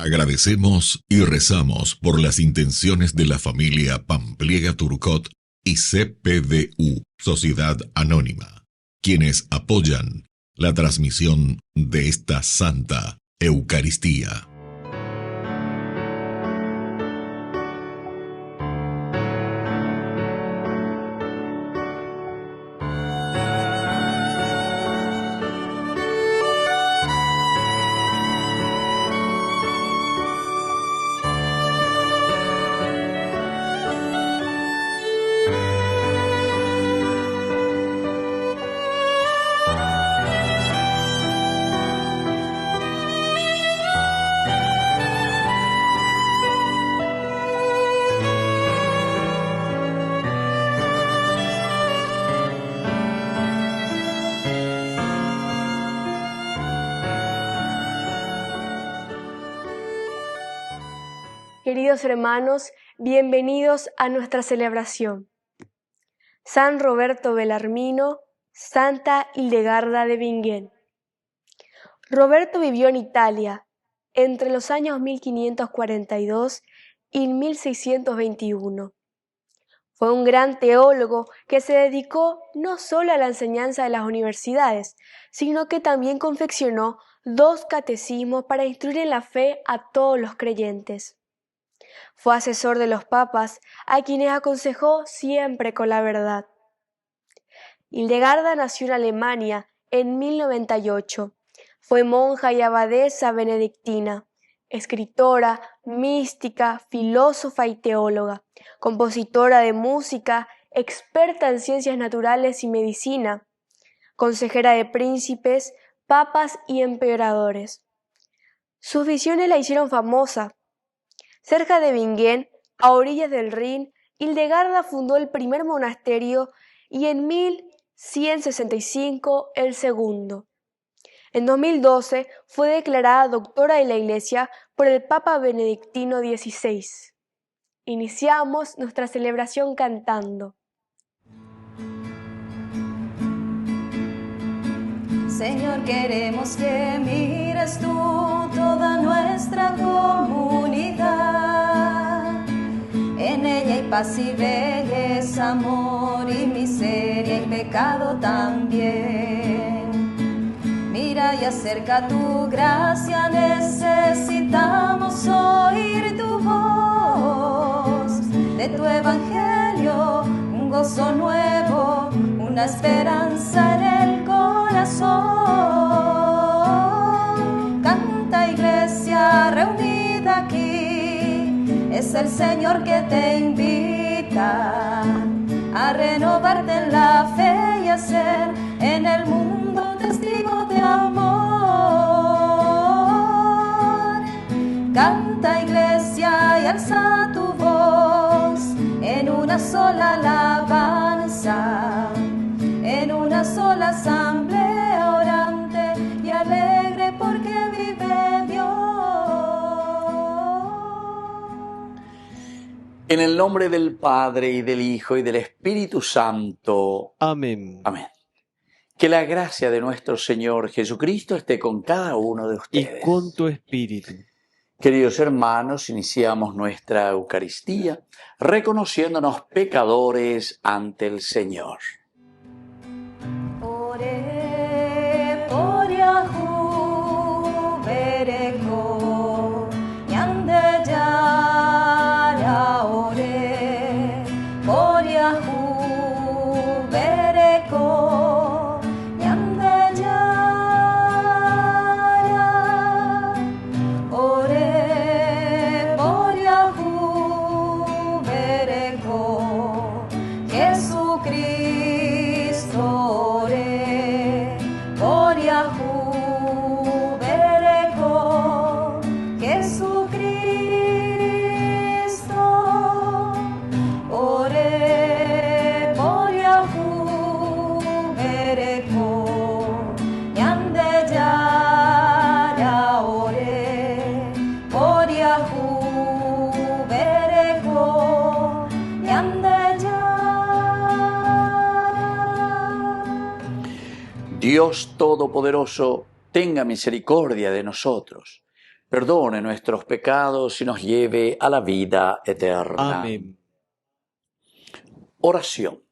Agradecemos y rezamos por las intenciones de la familia Pampliega Turcot y CPDU, Sociedad Anónima, quienes apoyan la transmisión de esta Santa Eucaristía. Queridos hermanos, bienvenidos a nuestra celebración. San Roberto Bellarmino, Santa Hildegarda de Bingen. Roberto vivió en Italia entre los años 1542 y 1621. Fue un gran teólogo que se dedicó no solo a la enseñanza de las universidades, sino que también confeccionó 2 catecismos para instruir en la fe a todos los creyentes. Fue asesor de los papas, a quienes aconsejó siempre con la verdad. Hildegarda nació en Alemania en 1098. Fue monja y abadesa benedictina, escritora, mística, filósofa y teóloga, compositora de música, experta en ciencias naturales y medicina, consejera de príncipes, papas y emperadores. Sus visiones la hicieron famosa. Cerca de Bingen, a orillas del Rin, Hildegarda fundó el primer monasterio y en 1165 el segundo. En 2012 fue declarada doctora de la Iglesia por el Papa Benedictino XVI. Iniciamos nuestra celebración cantando. Señor, queremos que mires tú toda nuestra comunidad. En ella hay paz y belleza, amor y miseria y pecado también. Mira y acerca tu gracia, necesitamos oír tu voz. De tu evangelio, un gozo nuevo, una esperanza en el corazón. Canta, iglesia reunida aquí, es el Señor que te invita a renovarte en la fe y a ser en el mundo testigo de amor. Canta, iglesia, y alza tu voz en una sola alabanza, en una sola asamblea orante y alegre porque vive Dios. En el nombre del Padre, y del Hijo, y del Espíritu Santo. Amén. Amén. Que la gracia de nuestro Señor Jesucristo esté con cada uno de ustedes. Y con tu espíritu. Queridos hermanos, iniciamos nuestra Eucaristía reconociéndonos pecadores ante el Señor. Ore por Yahu bereko yande yara. Ore por Yahu bereko yande yara. Ore por Yahu bereko Jesucristo. Ore por Yahu bereko Jesucristo. Ore por Yahu bereko yande yara. Ore por Yahu bereko yande yara. Dios Todopoderoso, tenga misericordia de nosotros, perdone nuestros pecados y nos lleve a la vida eterna. Amén. Oración.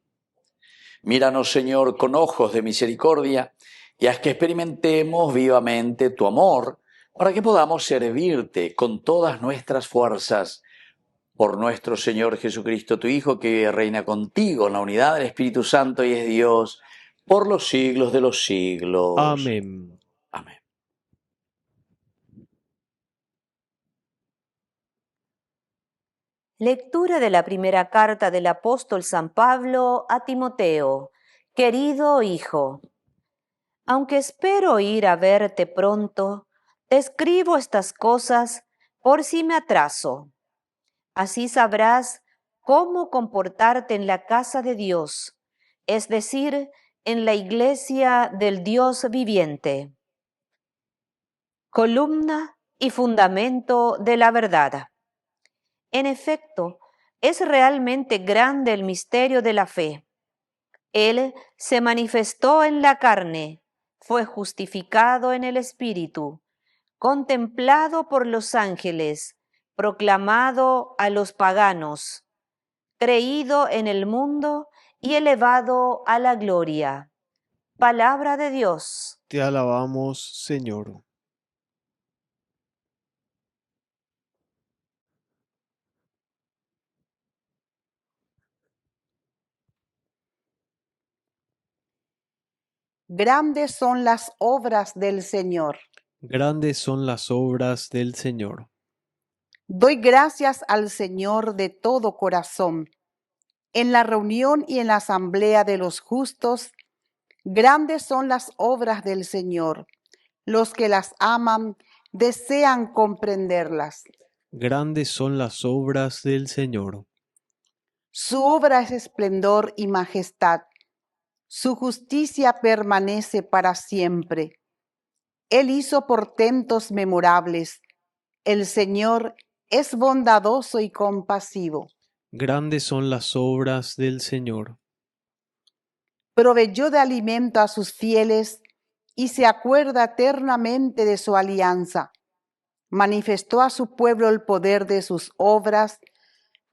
Míranos, Señor, con ojos de misericordia y haz que experimentemos vivamente tu amor para que podamos servirte con todas nuestras fuerzas. Por nuestro Señor Jesucristo, tu Hijo, que reina contigo en la unidad del Espíritu Santo y es Dios por los siglos de los siglos. Amén. Amén. Lectura de la primera carta del apóstol San Pablo a Timoteo. Querido hijo, aunque espero ir a verte pronto, te escribo estas cosas por si me atraso. Así sabrás cómo comportarte en la casa de Dios, es decir, en la iglesia del Dios viviente, columna y fundamento de la verdad. En efecto, es realmente grande el misterio de la fe. Él se manifestó en la carne, fue justificado en el Espíritu, contemplado por los ángeles, proclamado a los paganos, creído en el mundo y elevado a la gloria. Palabra de Dios. Te alabamos, Señor. Grandes son las obras del Señor. Grandes son las obras del Señor. Doy gracias al Señor de todo corazón. En la reunión y en la asamblea de los justos, grandes son las obras del Señor. Los que las aman desean comprenderlas. Grandes son las obras del Señor. Su obra es esplendor y majestad. Su justicia permanece para siempre. Él hizo portentos memorables. El Señor es bondadoso y compasivo. Grandes son las obras del Señor. Proveyó de alimento a sus fieles y se acuerda eternamente de su alianza. Manifestó a su pueblo el poder de sus obras,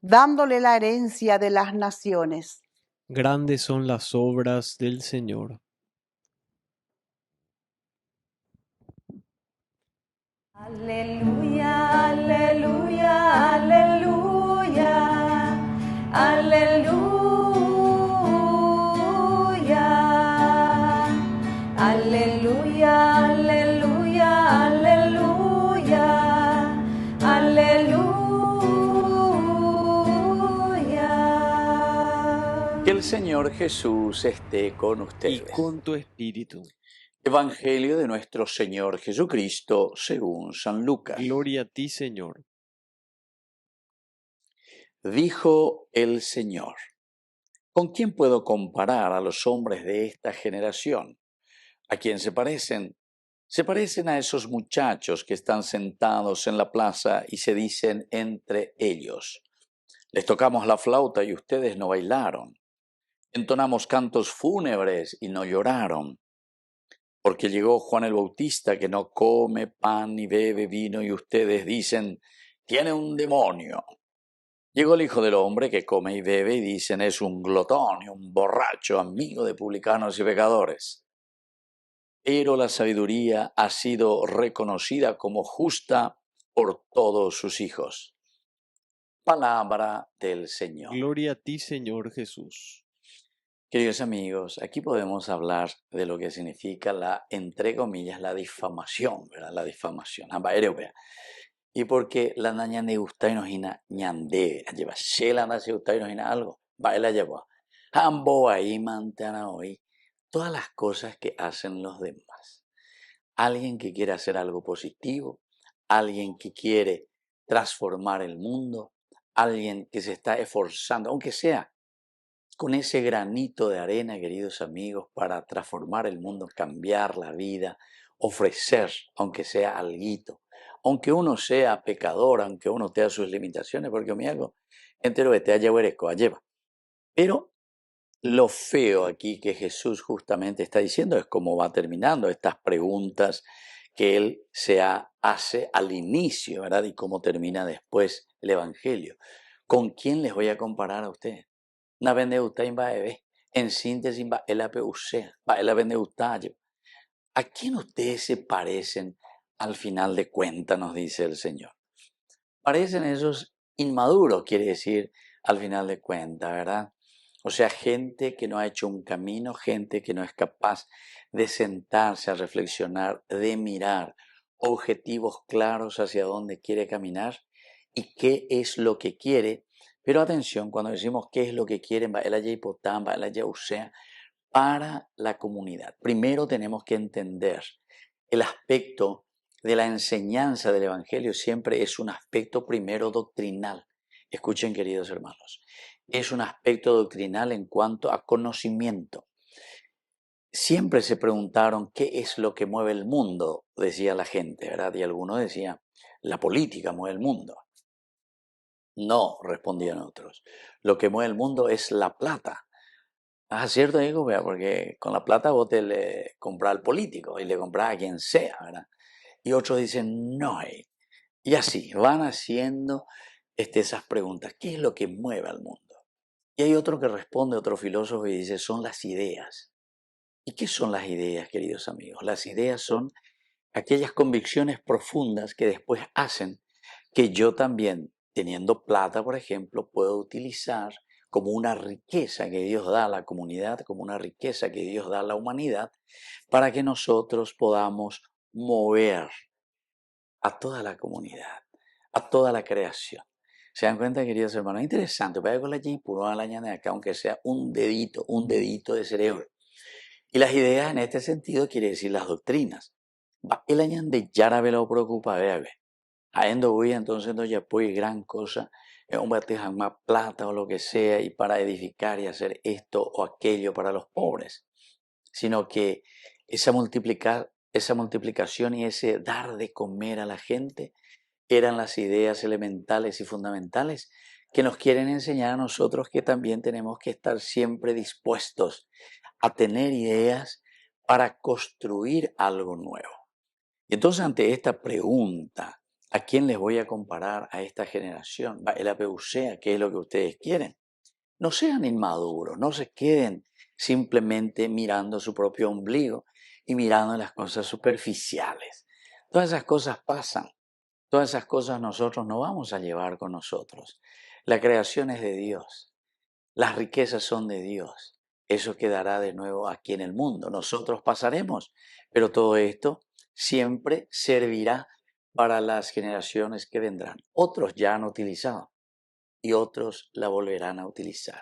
dándole la herencia de las naciones. Grandes son las obras del Señor. Aleluya, aleluya, aleluya, aleluya, aleluya, aleluya, aleluya, aleluya. Que el Señor Jesús esté con Y ustedes. con tu espíritu. Evangelio de nuestro Señor Jesucristo según San Lucas. Gloria a ti, Señor. Dijo el Señor: ¿Con quién puedo comparar a los hombres de esta generación? ¿A quién se parecen? Se parecen a esos muchachos que están sentados en la plaza y se dicen entre ellos: les tocamos la flauta y ustedes no bailaron. Entonamos cantos fúnebres y no lloraron. Porque llegó Juan el Bautista, que no come pan ni bebe vino, y ustedes dicen: tiene un demonio. Llegó el Hijo del Hombre, que come y bebe, y dicen: es un glotón y un borracho, amigo de publicanos y pecadores. Pero la sabiduría ha sido reconocida como justa por todos sus hijos. Palabra del Señor. Gloria a ti, Señor Jesús. Queridos amigos, aquí podemos hablar de lo que significa la, entre comillas, la difamación, ¿verdad? La difamación. Y porque la naña ne gusta y nos ina ñande, lleva shela na se gusta y nos ina algo, baila lleva. Ambo ahí mantana hoy, todas las cosas que hacen los demás. Alguien que quiere hacer algo positivo, alguien que quiere transformar el mundo, alguien que se está esforzando, aunque sea con ese granito de arena, queridos amigos, para transformar el mundo, cambiar la vida, ofrecer, aunque sea alguito, aunque uno sea pecador, aunque uno tenga sus limitaciones, porque mi algo entero de te lleva. Pero lo feo aquí que Jesús justamente está diciendo es cómo va terminando estas preguntas que él hace al inicio, ¿verdad? Y cómo termina después el Evangelio. ¿Con quién les voy a comparar a ustedes? Na vendeutain va en síntesis va el apeucea, va el vendeutallo. ¿A quién ustedes se parecen al final de cuentas, nos dice el Señor? Parecen esos inmaduros, quiere decir, al final de cuentas, ¿verdad? O sea, gente que no ha hecho un camino, gente que no es capaz de sentarse a reflexionar, de mirar objetivos claros hacia dónde quiere caminar y qué es lo que quiere. Pero atención, cuando decimos qué es lo que quieren, para la comunidad. Primero tenemos que entender el aspecto de la enseñanza del Evangelio, siempre es un aspecto primero doctrinal. Escuchen, queridos hermanos, es un aspecto doctrinal en cuanto a conocimiento. Siempre se preguntaron qué es lo que mueve el mundo, decía la gente, ¿verdad? Y algunos decían, la política mueve el mundo. No, respondían otros, lo que mueve el mundo es la plata. Ah, cierto, digo, vea, porque con la plata vos te le compras al político y le compras a quien sea, ¿verdad? Y otros dicen, no, y así van haciendo esas preguntas, ¿qué es lo que mueve al mundo? Y hay otro que responde, otro filósofo, y dice, son las ideas. ¿Y qué son las ideas, queridos amigos? Las ideas son aquellas convicciones profundas que después hacen que yo también, teniendo plata, por ejemplo, puedo utilizar como una riqueza que Dios da a la comunidad, como una riqueza que Dios da a la humanidad, para que nosotros podamos mover a toda la comunidad, a toda la creación. ¿Se dan cuenta, queridos hermanos? Es interesante, vaya con la y puro a la ñana acá, aunque sea un dedito de cerebro. Y las ideas en este sentido quiere decir las doctrinas. Va el año de Yarabe lo preocupa, bebe. Haendo voy entonces no ya puede gran cosa, un batejan más plata o lo que sea, y para edificar y hacer esto o aquello para los pobres. Sino que esa multiplicación y ese dar de comer a la gente eran las ideas elementales y fundamentales que nos quieren enseñar a nosotros que también tenemos que estar siempre dispuestos a tener ideas para construir algo nuevo. Y entonces ante esta pregunta, ¿a quién les voy a comparar a esta generación? El apeucea, ¿qué es lo que ustedes quieren? No sean inmaduros, no se queden simplemente mirando su propio ombligo y mirando las cosas superficiales. Todas esas cosas pasan, todas esas cosas nosotros no vamos a llevar con nosotros. La creación es de Dios, las riquezas son de Dios. Eso quedará de nuevo aquí en el mundo. Nosotros pasaremos, pero todo esto siempre servirá para las generaciones que vendrán. Otros ya han utilizado y otros la volverán a utilizar.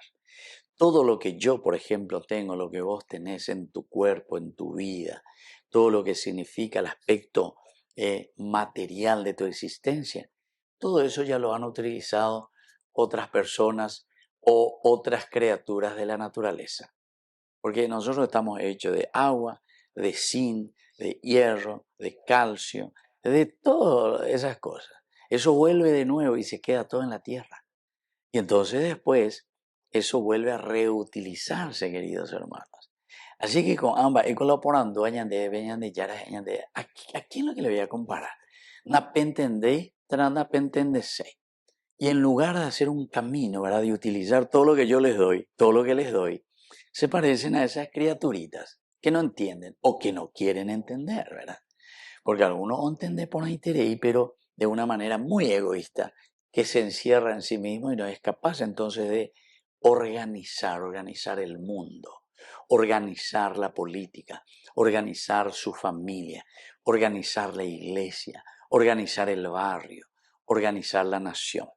Todo lo que yo, por ejemplo, tengo, lo que vos tenés en tu cuerpo, en tu vida, todo lo que significa el aspecto material de tu existencia, todo eso ya lo han utilizado otras personas o otras criaturas de la naturaleza. Porque nosotros estamos hechos de agua, de zinc, de hierro, de calcio, de todas esas cosas. Eso vuelve de nuevo y se queda todo en la tierra. Y entonces después eso vuelve a reutilizarse, queridos hermanos. Así que con ambas, y colaborando, ¿a quién lo que le voy a comparar? Na pentendé, trana pentendese. Y en lugar de hacer un camino, ¿verdad? De utilizar todo lo que yo les doy, todo lo que les doy, se parecen a esas criaturitas que no entienden o que no quieren entender, ¿verdad? Porque algunos entienden por interés, pero de una manera muy egoísta, que se encierra en sí mismo y no es capaz entonces de organizar el mundo, organizar la política, organizar su familia, organizar la iglesia, organizar el barrio, organizar la nación.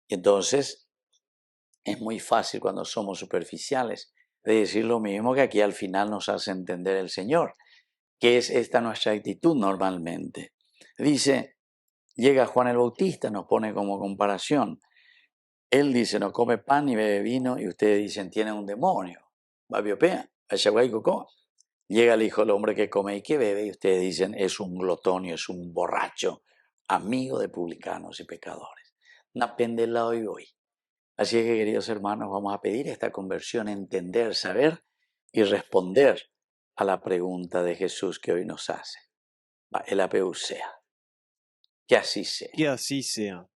Y entonces es muy fácil cuando somos superficiales de decir lo mismo que aquí al final nos hace entender el Señor, que es esta nuestra actitud normalmente. Dice, llega Juan el Bautista, nos pone como comparación. Él dice, no come pan ni bebe vino, y ustedes dicen, tiene un demonio. Babiopea, Coco. Llega el Hijo del Hombre que come y que bebe, y ustedes dicen, es un glotonio, es un borracho, amigo de publicanos y pecadores. Napende la hoy. Así es que, queridos hermanos, vamos a pedir esta conversión, entender, saber y responder a la pregunta de Jesús que hoy nos hace. el apeucea. Que así sea. Que así sea.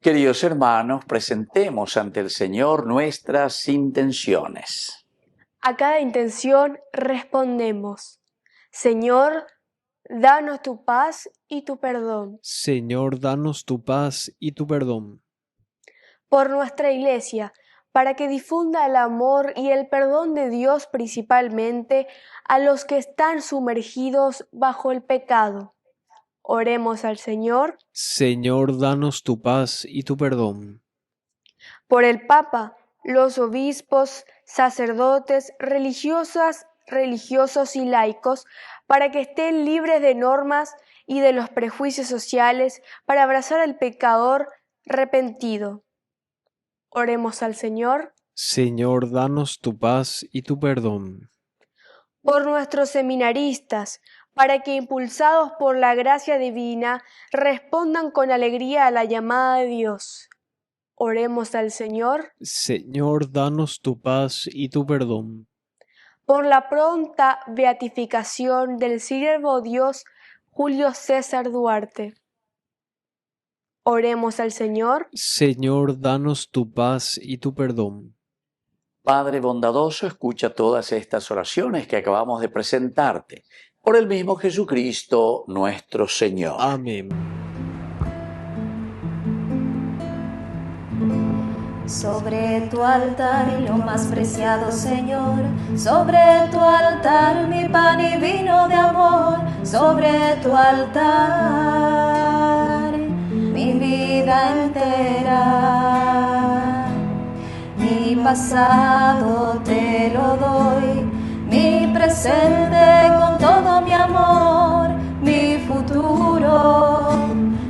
Queridos hermanos, presentemos ante el Señor nuestras intenciones. A cada intención respondemos: Señor, danos tu paz y tu perdón. Señor, danos tu paz y tu perdón. Por nuestra Iglesia, para que difunda el amor y el perdón de Dios principalmente a los que están sumergidos bajo el pecado. Oremos al Señor. Señor, danos tu paz y tu perdón. Por el Papa, los obispos, sacerdotes, religiosos y laicos, para que estén libres de normas y de los prejuicios sociales, para abrazar al pecador arrepentido. Oremos al Señor. Señor, danos tu paz y tu perdón. Por nuestros seminaristas, para que, impulsados por la gracia divina, respondan con alegría a la llamada de Dios. Oremos al Señor. Señor, danos tu paz y tu perdón. Por la pronta beatificación del siervo Dios Julio César Duarte. Oremos al Señor. Señor, danos tu paz y tu perdón. Padre bondadoso, escucha todas estas oraciones que acabamos de presentarte. Por el mismo Jesucristo nuestro Señor. Amén. Sobre tu altar y lo más preciado, Señor, sobre tu altar mi pan y vino de amor, sobre tu altar mi vida entera, mi pasado te lo doy, mi presente con todo mi amor, mi futuro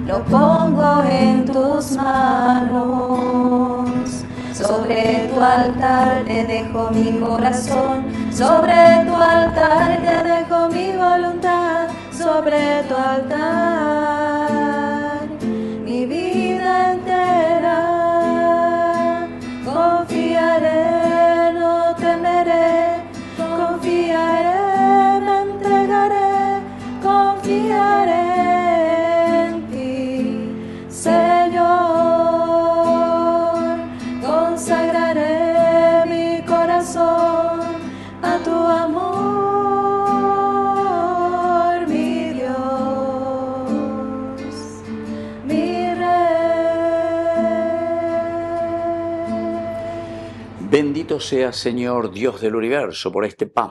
lo pongo en tus manos. Sobre tu altar te dejo mi corazón, sobre tu altar te dejo mi voluntad, sobre tu altar mi vida entera. Confiaré, no temeré, confiaré, me entregaré, confiaré en ti, Señor. Consagraré mi corazón a tu amor, mi Dios, mi Rey. Bendito seas, Señor, Dios del universo, por este pan,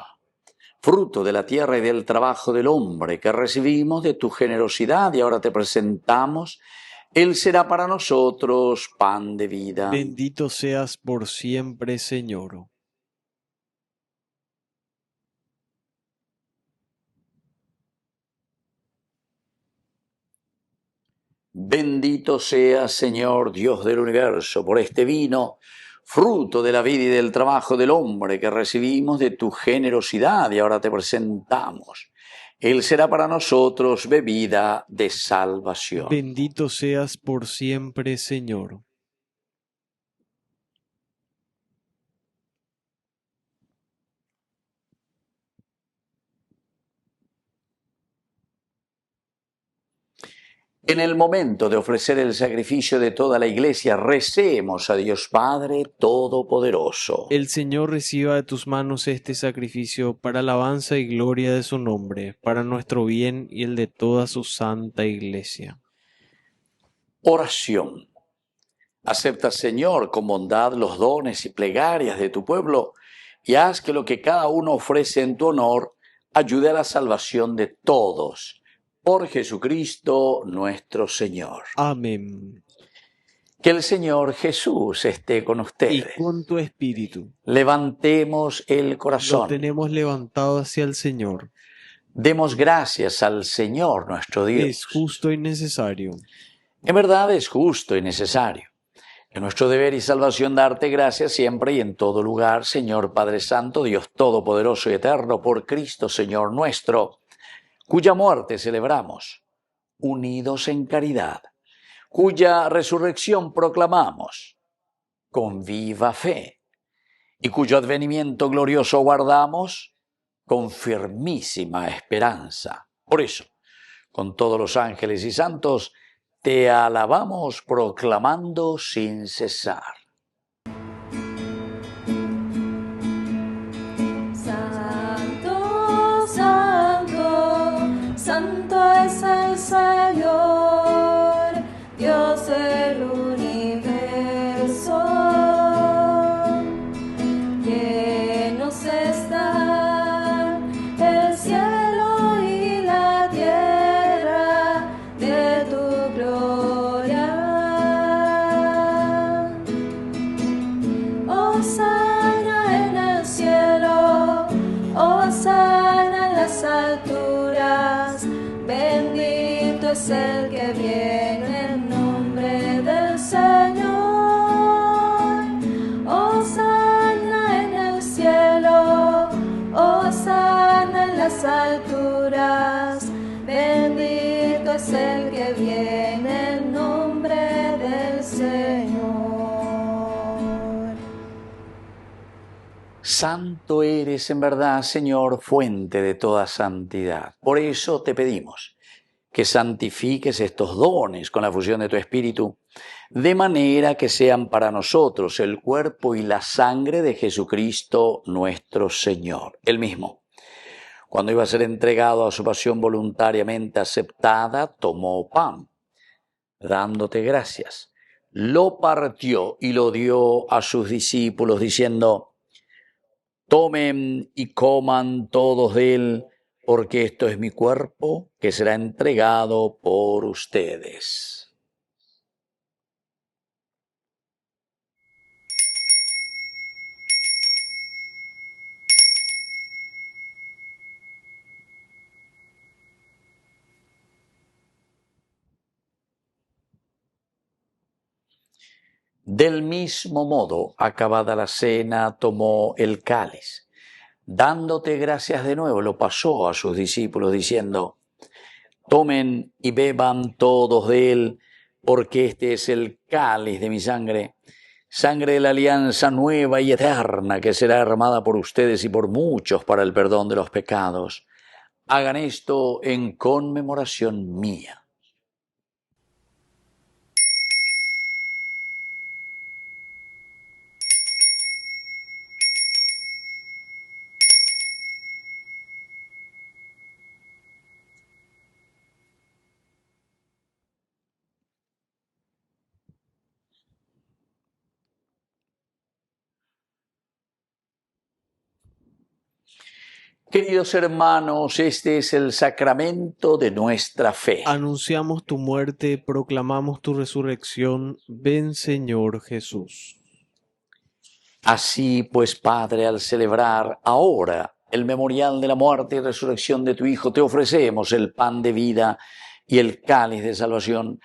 fruto de la tierra y del trabajo del hombre que recibimos de tu generosidad y ahora te presentamos. Él será para nosotros pan de vida. Bendito seas por siempre, Señor. Bendito seas, Señor, Dios del universo, por este vino, fruto de la vida y del trabajo del hombre que recibimos de tu generosidad y ahora te presentamos. Él será para nosotros bebida de salvación. Bendito seas por siempre, Señor. En el momento de ofrecer el sacrificio de toda la Iglesia, recemos a Dios Padre Todopoderoso. El Señor reciba de tus manos este sacrificio para alabanza y gloria de su nombre, para nuestro bien y el de toda su santa Iglesia. Oración. Acepta, Señor, con bondad los dones y plegarias de tu pueblo y haz que lo que cada uno ofrece en tu honor ayude a la salvación de todos. Por Jesucristo nuestro Señor. Amén. Que el Señor Jesús esté con Y ustedes. con tu espíritu. Levantemos el Lo corazón. tenemos levantado hacia el Señor. Demos gracias al Señor nuestro Dios. Es justo y necesario. En verdad es justo y necesario. Es nuestro deber y salvación darte gracias siempre y en todo lugar, Señor Padre Santo, Dios Todopoderoso y Eterno, por Cristo Señor nuestro, cuya muerte celebramos, unidos en caridad, cuya resurrección proclamamos, con viva fe, y cuyo advenimiento glorioso guardamos con firmísima esperanza. Por eso, con todos los ángeles y santos, te alabamos proclamando sin cesar. Santo, santo, santo es el Señor, Dios del universo. Llenos están el cielo y la tierra de tu gloria. Hosana en el cielo, hosana en las alturas, bendito es el que viene en nombre del Señor. Hosana en el cielo, hosana en las alturas, bendito es el que viene en nombre del Señor. Santo eres en verdad, Señor, fuente de toda santidad. Por eso te pedimos que santifiques estos dones con la fusión de tu Espíritu, de manera que sean para nosotros el cuerpo y la sangre de Jesucristo nuestro Señor. Él mismo, cuando iba a ser entregado a su pasión voluntariamente aceptada, tomó pan, dándote gracias, lo partió y lo dio a sus discípulos, diciendo: tomen y coman todos de él, porque esto es mi cuerpo que será entregado por ustedes. Del mismo modo, acabada la cena, tomó el cáliz. Dándote gracias de nuevo, lo pasó a sus discípulos, diciendo: tomen y beban todos de él, porque este es el cáliz de mi sangre, sangre de la alianza nueva y eterna, que será derramada por ustedes y por muchos para el perdón de los pecados. Hagan esto en conmemoración mía. Queridos hermanos, este es el sacramento de nuestra fe. Anunciamos tu muerte, proclamamos tu resurrección. Ven, Señor Jesús. Así pues, Padre, al celebrar ahora el memorial de la muerte y resurrección de tu Hijo, te ofrecemos el pan de vida y el cáliz de salvación,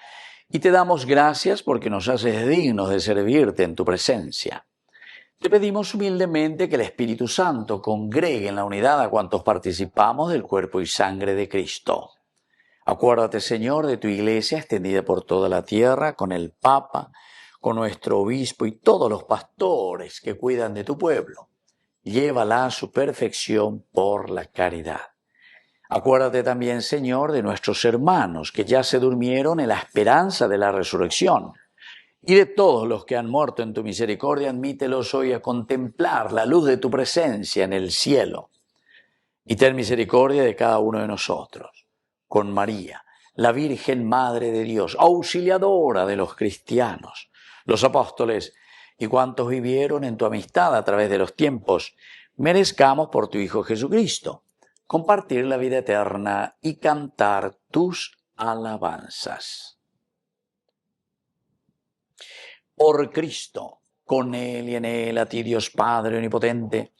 y te damos gracias porque nos haces dignos de servirte en tu presencia. Te pedimos humildemente que el Espíritu Santo congregue en la unidad a cuantos participamos del cuerpo y sangre de Cristo. Acuérdate, Señor, de tu Iglesia extendida por toda la tierra, con el Papa, con nuestro obispo y todos los pastores que cuidan de tu pueblo. Llévala a su perfección por la caridad. Acuérdate también, Señor, de nuestros hermanos que ya se durmieron en la esperanza de la resurrección. Y de todos los que han muerto en tu misericordia, admítelos hoy a contemplar la luz de tu presencia en el cielo. Y ten misericordia de cada uno de nosotros. Con María, la Virgen Madre de Dios, auxiliadora de los cristianos, los apóstoles y cuantos vivieron en tu amistad a través de los tiempos, merezcamos por tu Hijo Jesucristo compartir la vida eterna y cantar tus alabanzas. Por Cristo, con Él y en Él, a ti Dios Padre Omnipotente,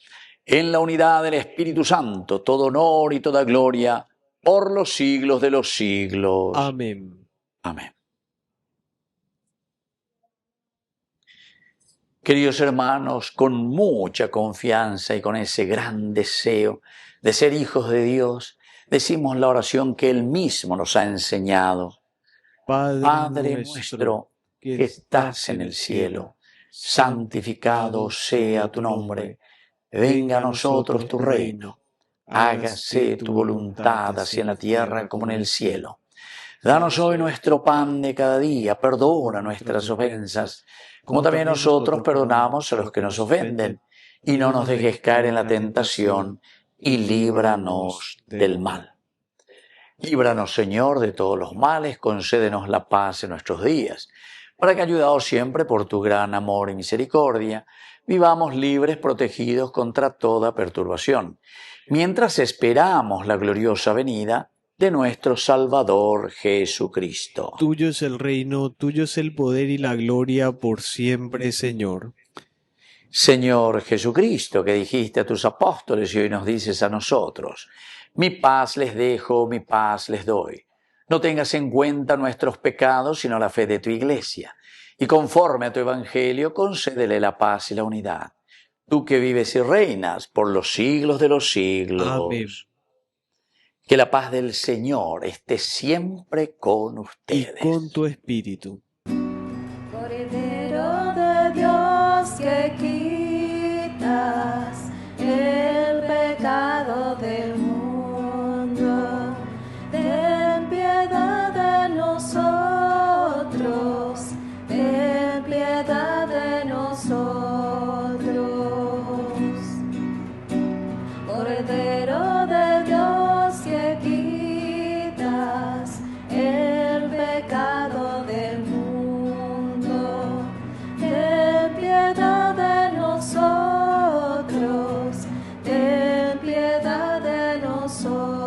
en la unidad del Espíritu Santo, todo honor y toda gloria, por los siglos de los siglos. Amén. Amén. Queridos hermanos, con mucha confianza y con ese gran deseo de ser hijos de Dios, decimos la oración que Él mismo nos ha enseñado. Padre nuestro, que estás en el cielo, santificado sea tu nombre. Venga a nosotros tu reino. Hágase tu voluntad, así en la tierra como en el cielo. Danos hoy nuestro pan de cada día. Perdona nuestras ofensas, como también nosotros perdonamos a los que nos ofenden. Y no nos dejes caer en la tentación, y líbranos del mal. Líbranos, Señor, de todos los males, concédenos la paz en nuestros días, para que, ayudados siempre por tu gran amor y misericordia, vivamos libres, protegidos contra toda perturbación, mientras esperamos la gloriosa venida de nuestro Salvador Jesucristo. Tuyo es el reino, tuyo es el poder y la gloria por siempre, Señor. Señor Jesucristo, que dijiste a tus apóstoles y hoy nos dices a nosotros: mi paz les dejo, mi paz les doy. No tengas en cuenta nuestros pecados, sino la fe de tu Iglesia. Y conforme a tu Evangelio, concédele la paz y la unidad. Tú que vives y reinas por los siglos de los siglos. Amén. Que la paz del Señor esté siempre con Y ustedes. con tu espíritu. Cordero de Dios, que quitas el pecado del mundo, ten piedad de nosotros, ten piedad de nosotros. Cordero de Dios, que quitas el pecado del mundo, ten piedad de nosotros, ten piedad de nosotros.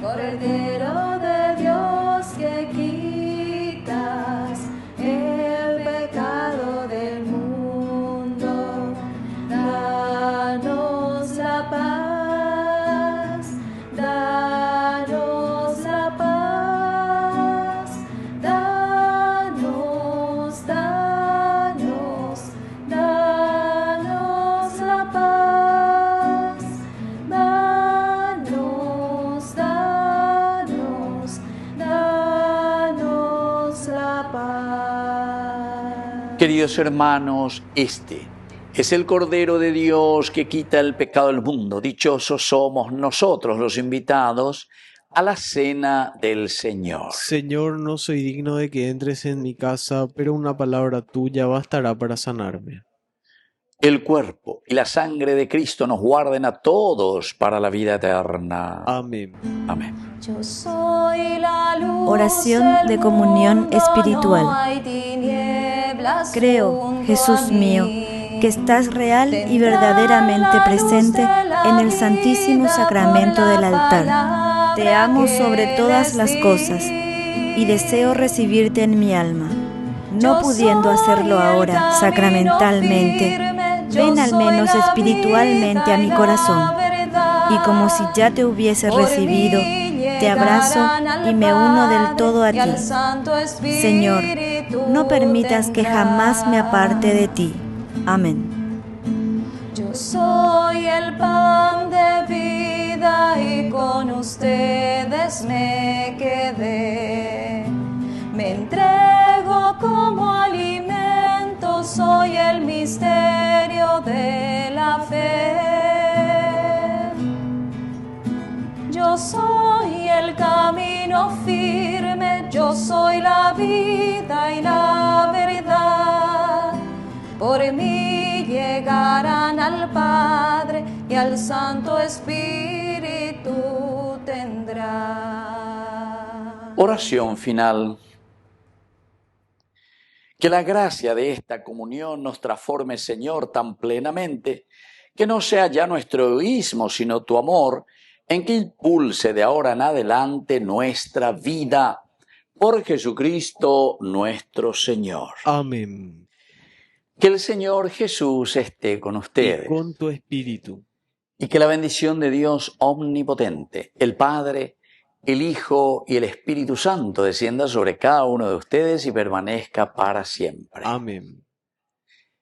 Cordero de Dios, que quitas el pecado del mundo, danos la paz, danos la paz, danos, danos, danos la paz, danos, danos, danos la paz. Queridos hermanos, este es el Cordero de Dios que quita el pecado del mundo. Dichosos somos nosotros los invitados a la cena del Señor. Señor, no soy digno de que entres en mi casa, pero una palabra tuya bastará para sanarme. El cuerpo y la sangre de Cristo nos guarden a todos para la vida eterna. Amén. Amén. Yo soy la luz. Oración de comunión espiritual. No hay tinieblas Creo, junto Jesús a mío, mí. que estás real y verdaderamente presente en el Santísimo Sacramento del altar. Te amo sobre todas las cosas y deseo recibirte en mi alma. No pudiendo hacerlo ahora sacramentalmente, ven al menos espiritualmente a mi corazón. Y como si ya te hubiese recibido, te abrazo y me uno del todo a ti. Señor, no permitas que jamás me aparte de ti. Amén. Yo soy el pan de vida y con ustedes me quedé. Me entrego como alimento, soy el misterio de la fe. Yo soy el camino firme, yo soy la vida y la verdad. Por mí llegarán al Padre y al Santo Espíritu tendrán. Oración final. Que la gracia de esta comunión nos transforme, Señor, tan plenamente, que no sea ya nuestro egoísmo, sino tu amor, en que impulse de ahora en adelante nuestra vida. Por Jesucristo nuestro Señor. Amén. Que el Señor Jesús esté con ustedes. Y con tu espíritu. Y que la bendición de Dios omnipotente, el Padre, el Hijo y el Espíritu Santo descienda sobre cada uno de ustedes y permanezca para siempre. Amén.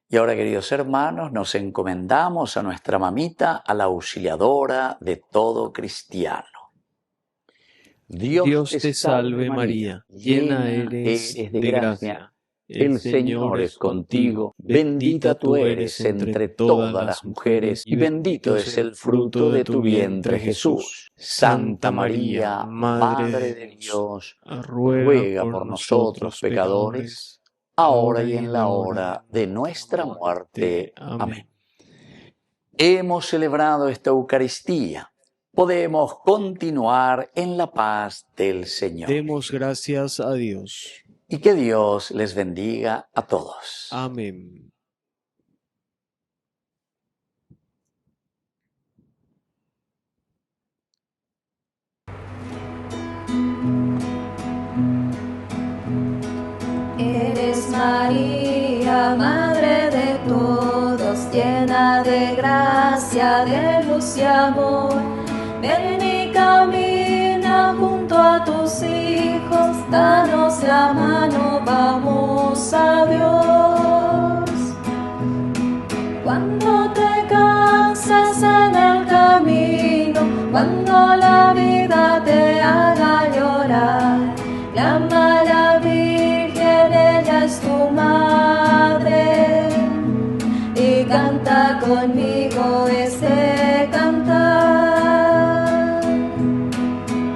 Y ahora, queridos hermanos, nos encomendamos a nuestra mamita, a la auxiliadora de todo cristiano. Dios te salve María, llena eres de gracia. El Señor es contigo, bendita tú eres entre todas las mujeres, y bendito es el fruto de tu vientre, Jesús. Santa María, Madre de Dios, ruega por nosotros pecadores, ahora y en la hora de nuestra muerte. Amén. Hemos celebrado esta Eucaristía. Podemos continuar en la paz del Señor. Demos gracias a Dios. Y que Dios les bendiga a todos. Amén. Eres María, Madre de todos, llena de gracia, de luz y amor. Ven y camina junto a tus hijos, danos la mano, vamos a Dios. Cuando te cansas en el camino, cuando la vida te haga llorar, llama a la Virgen, ella es tu madre, y canta conmigo este cantar.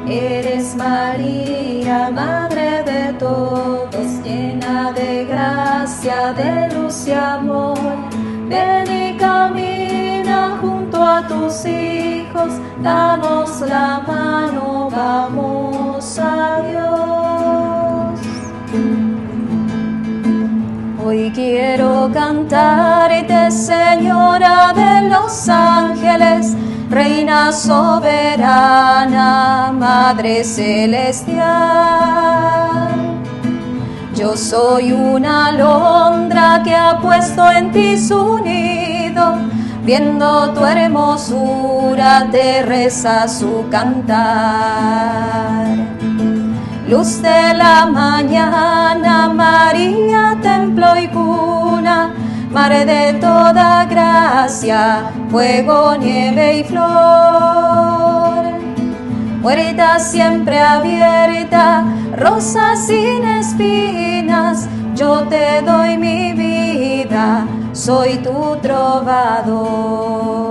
Eres María, Madre de todos, llena de gracia, de luz y amor. Ven y camina junto a tus hijos, danos la mano, vamos a Dios. Hoy quiero cantarte, Señora de los ángeles, Reina soberana, Madre celestial. Yo soy una alondra que ha puesto en ti su nido, viendo tu hermosura te reza su cantar. Luz de la mañana, María, templo y cuna, Madre de toda gracia, fuego, nieve y flor. Puerta siempre abierta, rosa sin espinas, yo te doy mi vida, soy tu trovador.